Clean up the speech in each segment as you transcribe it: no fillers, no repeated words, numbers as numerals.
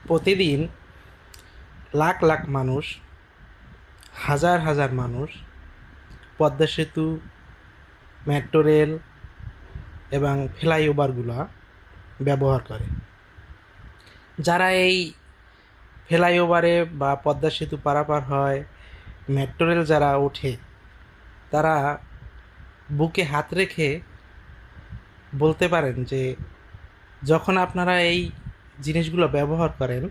প্রতিদিন লাখ লাখ মানুষ, হাজার হাজার মানুষ পদ্মা সেতু, মেট্রো রেল এবং ফ্লাইওভারগুলো ব্যবহার করে। যারা এই ফ্লাইওভারে বা পদ্মা সেতু পারাপার হয়, মেট্রো রেল যারা ওঠে, তারা বুকে হাত রেখে বলতে পারেন যে যখন আপনারা এই জিনিসগুলো ব্যবহার করেন,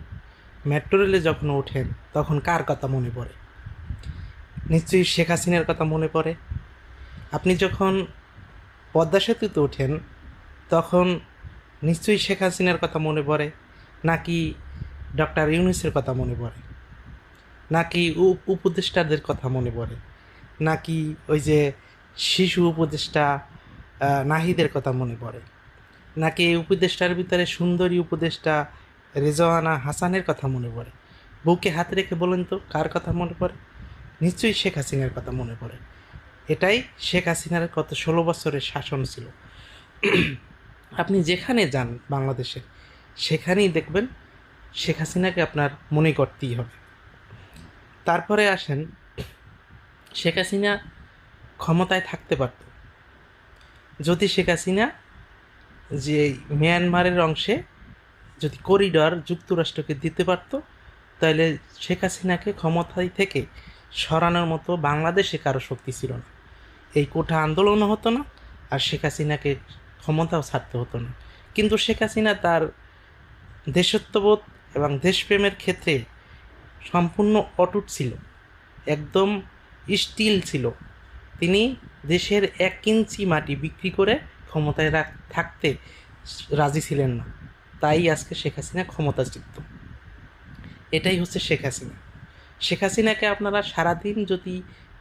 মেট্রো রেলে যখন ওঠেন, তখন কার কথা মনে পড়ে? নিশ্চয়ই শেখ হাসিনার কথা মনে পড়ে। আপনি যখন পদ্মা সেতুতে ওঠেন, তখন নিশ্চয়ই শেখ হাসিনার কথা মনে পড়ে, নাকি ডক্টর ইউনূসের কথা মনে পড়ে, নাকি উপদেষ্টাদের কথা মনে পড়ে, নাকি ওই যে শিশু উপদেষ্টা নাহিদের কথা মনে পড়ে, নাকি এই উপদেষ্টার ভিতরে সুন্দরী উপদেষ্টা রেজওয়ানা হাসানের কথা মনে পড়ে? বুকে হাত রেখে বলেন তো কার কথা মনে পড়ে? নিশ্চয়ই শেখ হাসিনার কথা মনে পড়ে। এটাই শেখ হাসিনার কত 16 বছরের শাসন ছিল। আপনি যেখানে যান বাংলাদেশে, সেখানেই দেখবেন শেখ হাসিনাকে আপনার মনে করতেই হবে। তারপরে আসেন, শেখ হাসিনা ক্ষমতায় থাকতে পারত যদি শেখ হাসিনা যে মিয়ানমারের অংশে যদি করিডর যুক্তরাষ্ট্রকে দিতে পারত, তাহলে শেখ হাসিনাকে ক্ষমতায় থেকে সরানোর মতো বাংলাদেশে কারো শক্তি ছিল না। এই কোঠা আন্দোলনও হতো না, আর শেখ হাসিনাকে ক্ষমতাও ছাড়তে হতো না। কিন্তু শেখ হাসিনা তার দেশত্ববোধ এবং দেশপ্রেমের ক্ষেত্রে সম্পূর্ণ অটুট ছিল, একদম স্টিল ছিল। তিনি দেশের 1 ইঞ্চি মাটি বিক্রি করে ক্ষমতায় থাকতে রাজি ছিলেন না। তাই আজকে শেখ হাসিনা ক্ষমতাচ্যুত। এটাই হচ্ছে শেখ হাসিনা। শেখ হাসিনাকে আপনারা সারাদিন যদি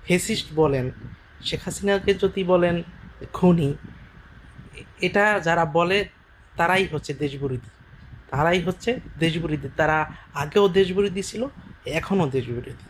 ফেসিস্ট বলেন, শেখ হাসিনাকে যদি বলেন খুনি, এটা যারা বলে তারাই হচ্ছে দেশবিরোধী। তারা আগেও দেশবিরোধী ছিল, এখনও দেশবিরোধী।